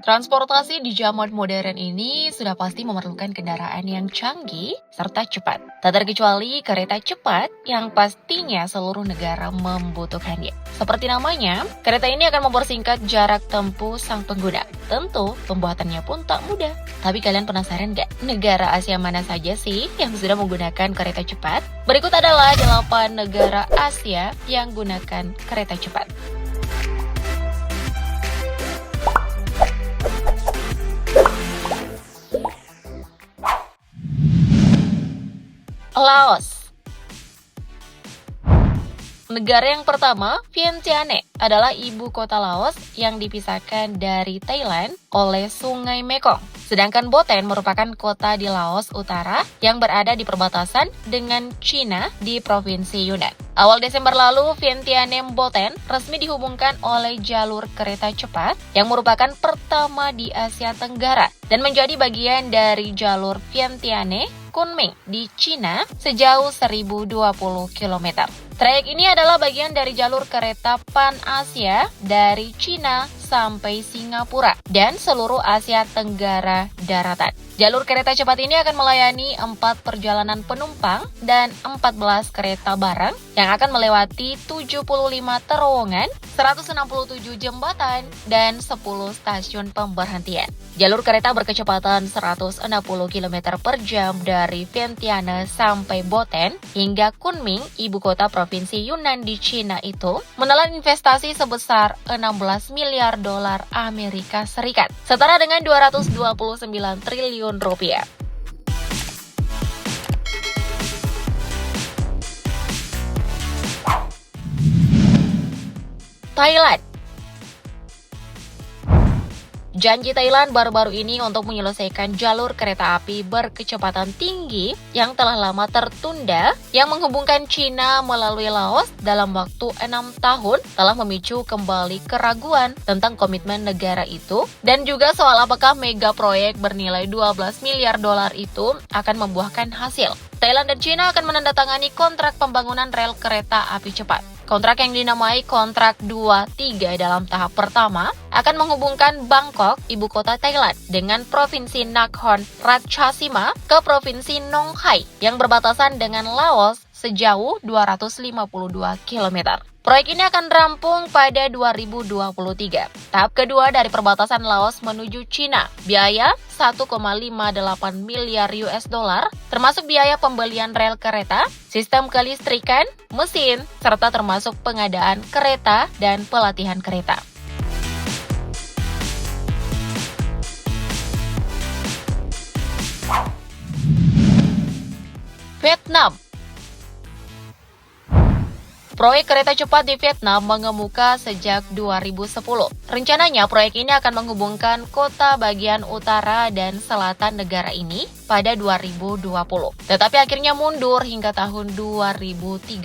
Transportasi di zaman modern ini sudah pasti memerlukan kendaraan yang canggih serta cepat. Tak terkecuali kereta cepat yang pastinya seluruh negara membutuhkannya. Seperti namanya, kereta ini akan mempersingkat jarak tempuh sang pengguna. Tentu, pembuatannya pun tak mudah. Tapi kalian penasaran gak? Negara Asia mana saja sih yang sudah menggunakan kereta cepat? Berikut adalah 8 negara Asia yang gunakan kereta cepat. Laos. Negara yang pertama, Vientiane, adalah ibu kota Laos yang dipisahkan dari Thailand oleh Sungai Mekong. Sedangkan Boten merupakan kota di Laos Utara yang berada di perbatasan dengan Cina di Provinsi Yunnan. Awal Desember lalu, Vientiane Boten resmi dihubungkan oleh jalur kereta cepat yang merupakan pertama di Asia Tenggara dan menjadi bagian dari jalur Vientiane Kunming di Cina sejauh 1020 km. Trayek ini adalah bagian dari jalur kereta Pan-Asia dari Cina sampai Singapura dan seluruh Asia Tenggara daratan. Jalur kereta cepat ini akan melayani 4 perjalanan penumpang dan 14 kereta barang yang akan melewati 75 terowongan, 167 jembatan, dan 10 stasiun pemberhentian. Jalur kereta berkecepatan 160 km per jam dari Vientiane sampai Boten hingga Kunming, ibu kota Provinsi Yunnan di Cina itu, menelan investasi sebesar 16 miliar dolar Amerika Serikat, setara dengan 229 triliun rupiah. Thailand. Janji Thailand baru-baru ini untuk menyelesaikan jalur kereta api berkecepatan tinggi yang telah lama tertunda yang menghubungkan Cina melalui Laos dalam waktu 6 tahun telah memicu kembali keraguan tentang komitmen negara itu dan juga soal apakah mega proyek bernilai 12 miliar dolar itu akan membuahkan hasil. Thailand dan Cina akan menandatangani kontrak pembangunan rel kereta api cepat. Kontrak yang dinamai Kontrak 2-3 dalam tahap pertama akan menghubungkan Bangkok, ibu kota Thailand, dengan Provinsi Nakhon Ratchasima ke Provinsi Nong Khai yang berbatasan dengan Laos sejauh 252 km. Proyek ini akan rampung pada 2023. Tahap kedua dari perbatasan Laos menuju Cina, biaya 1,58 miliar US dollar, termasuk biaya pembelian rel kereta, sistem kelistrikan, mesin, serta termasuk pengadaan kereta dan pelatihan kereta. Vietnam. Proyek kereta cepat di Vietnam mengemuka sejak 2010. Rencananya proyek ini akan menghubungkan kota bagian utara dan selatan negara ini pada 2020. Tetapi akhirnya mundur hingga tahun 2030.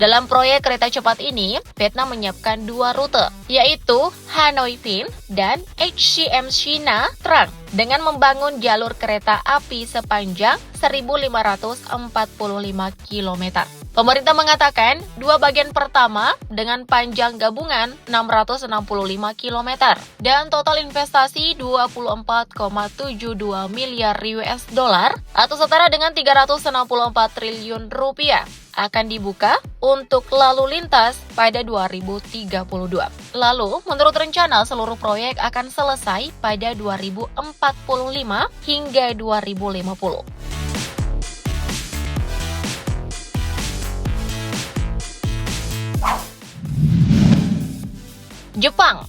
Dalam proyek kereta cepat ini, Vietnam menyiapkan 2 rute, yaitu Hanoi Vinh dan HCM China Trang, dengan membangun jalur kereta api sepanjang 1.545 km. Pemerintah mengatakan 2 bagian pertama dengan panjang gabungan 665 km dan total investasi 24,72 miliar US dollar atau setara dengan 364 triliun rupiah akan dibuka untuk lalu lintas pada 2032. Lalu, menurut rencana seluruh proyek akan selesai pada 2045 hingga 2050. Jepang.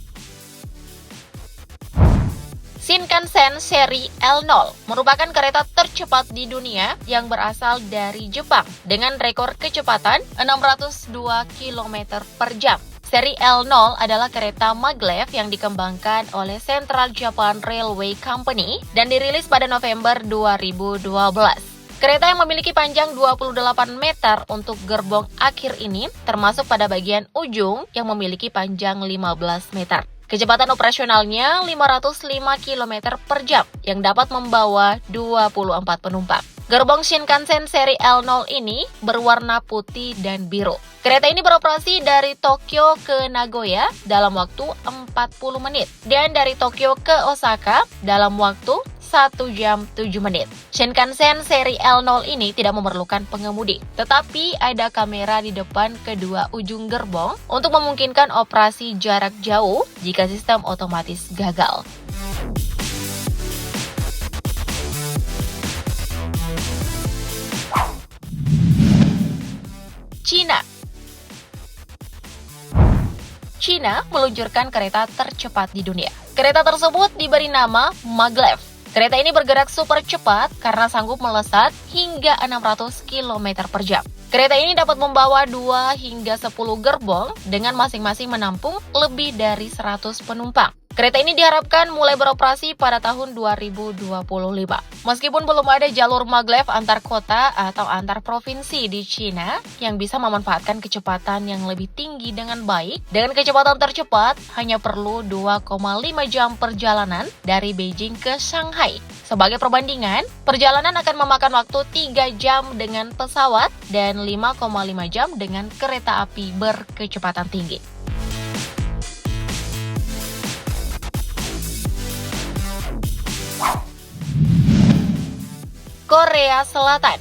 Shinkansen seri L0 merupakan kereta tercepat di dunia yang berasal dari Jepang dengan rekor kecepatan 602 km per jam. Seri L0 adalah kereta maglev yang dikembangkan oleh Central Japan Railway Company dan dirilis pada November 2012. Kereta yang memiliki panjang 28 meter untuk gerbong akhir ini termasuk pada bagian ujung yang memiliki panjang 15 meter. Kecepatan operasionalnya 505 km per jam yang dapat membawa 24 penumpang. Gerbong Shinkansen seri L0 ini berwarna putih dan biru. Kereta ini beroperasi dari Tokyo ke Nagoya dalam waktu 40 menit dan dari Tokyo ke Osaka dalam waktu 1 jam 7 menit. Shinkansen seri L0 ini tidak memerlukan pengemudi, tetapi ada kamera di depan kedua ujung gerbong untuk memungkinkan operasi jarak jauh jika sistem otomatis gagal. China meluncurkan kereta tercepat di dunia. Kereta tersebut diberi nama Maglev. Kereta ini bergerak super cepat karena sanggup melesat hingga 600 km per jam. Kereta ini dapat membawa 2 hingga 10 gerbong dengan masing-masing menampung lebih dari 100 penumpang. Kereta ini diharapkan mulai beroperasi pada tahun 2025. Meskipun belum ada jalur maglev antar kota atau antar provinsi di China yang bisa memanfaatkan kecepatan yang lebih tinggi dengan baik, dengan kecepatan tercepat hanya perlu 2,5 jam perjalanan dari Beijing ke Shanghai. Sebagai perbandingan, perjalanan akan memakan waktu 3 jam dengan pesawat dan 5,5 jam dengan kereta api berkecepatan tinggi. Korea Selatan.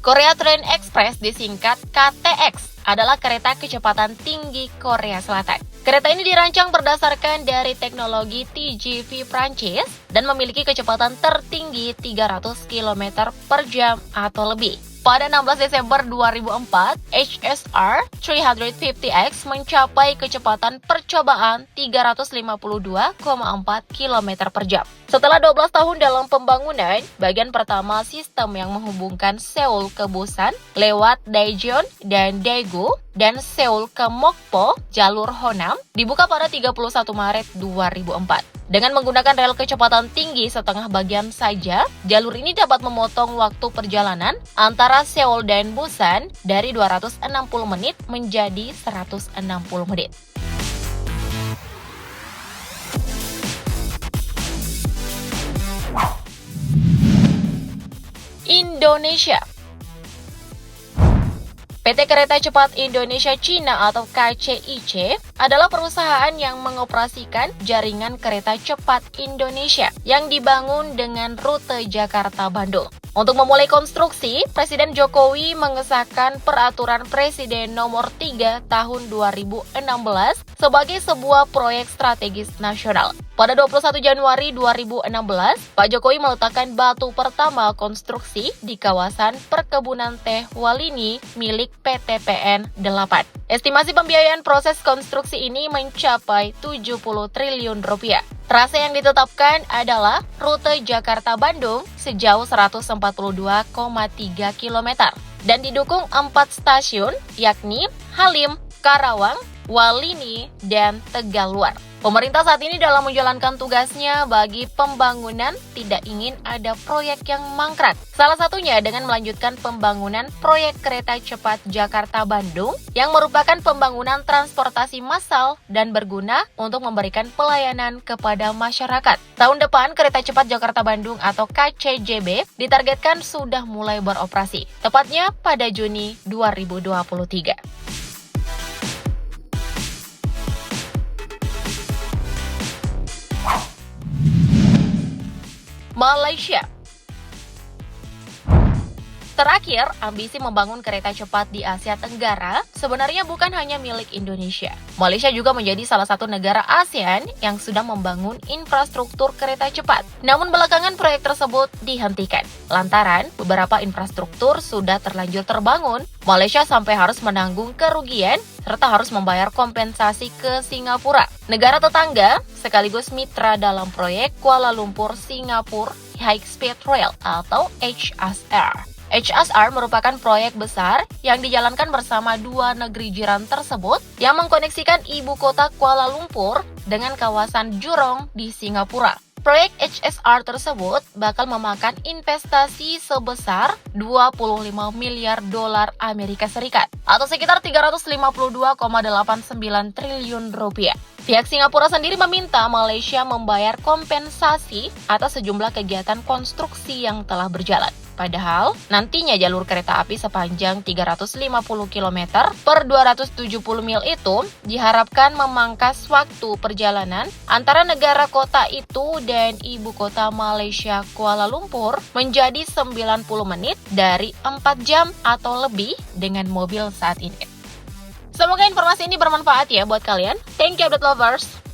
Korea Train Express disingkat KTX adalah kereta kecepatan tinggi Korea Selatan. Kereta ini dirancang berdasarkan dari teknologi TGV Prancis dan memiliki kecepatan tertinggi 300 km per jam atau lebih. Pada 16 Desember 2004, HSR 350X mencapai kecepatan percobaan 352,4 km per jam. Setelah 12 tahun dalam pembangunan, bagian pertama sistem yang menghubungkan Seoul ke Busan lewat Daejeon dan Daegu dan Seoul ke Mokpo, jalur Honam, dibuka pada 31 Maret 2004. Dengan menggunakan rel kecepatan tinggi setengah bagian saja, jalur ini dapat memotong waktu perjalanan antara Seoul dan Busan dari 260 menit menjadi 160 menit. Indonesia. PT Kereta Cepat Indonesia Cina atau KCIC adalah perusahaan yang mengoperasikan jaringan kereta cepat Indonesia yang dibangun dengan rute Jakarta-Bandung. Untuk memulai konstruksi, Presiden Jokowi mengesahkan Peraturan Presiden Nomor 3 Tahun 2016 sebagai sebuah proyek strategis nasional. Pada 21 Januari 2016, Pak Jokowi meletakkan batu pertama konstruksi di kawasan perkebunan teh Walini milik PT PN 8. Estimasi pembiayaan proses konstruksi ini mencapai 70 triliun rupiah. Trase yang ditetapkan adalah rute Jakarta-Bandung sejauh 142,3 km dan didukung 4 stasiun yakni Halim, Karawang, Walini, dan Tegaluar. Pemerintah saat ini dalam menjalankan tugasnya bagi pembangunan tidak ingin ada proyek yang mangkrak. Salah satunya dengan melanjutkan pembangunan proyek kereta cepat Jakarta-Bandung yang merupakan pembangunan transportasi massal dan berguna untuk memberikan pelayanan kepada masyarakat. Tahun depan kereta cepat Jakarta-Bandung atau KCJB ditargetkan sudah mulai beroperasi, tepatnya pada Juni 2023. Malaysia. Terakhir, ambisi membangun kereta cepat di Asia Tenggara sebenarnya bukan hanya milik Indonesia. Malaysia juga menjadi salah satu negara ASEAN yang sudah membangun infrastruktur kereta cepat. Namun belakangan proyek tersebut dihentikan. Lantaran beberapa infrastruktur sudah terlanjur terbangun, Malaysia sampai harus menanggung kerugian serta harus membayar kompensasi ke Singapura. Negara tetangga sekaligus mitra dalam proyek Kuala Lumpur Singapore High Speed Rail atau HSR. HSR merupakan proyek besar yang dijalankan bersama dua negeri jiran tersebut yang mengkoneksikan ibu kota Kuala Lumpur dengan kawasan Jurong di Singapura. Proyek HSR tersebut bakal memakan investasi sebesar 25 miliar dolar Amerika Serikat atau sekitar 352,89 triliun rupiah. Pihak Singapura sendiri meminta Malaysia membayar kompensasi atas sejumlah kegiatan konstruksi yang telah berjalan. Padahal, nantinya jalur kereta api sepanjang 350 km per 270 mil itu diharapkan memangkas waktu perjalanan antara negara kota itu dan ibu kota Malaysia Kuala Lumpur menjadi 90 menit dari 4 jam atau lebih dengan mobil saat ini. Semoga informasi ini bermanfaat ya buat kalian. Thank you update lovers.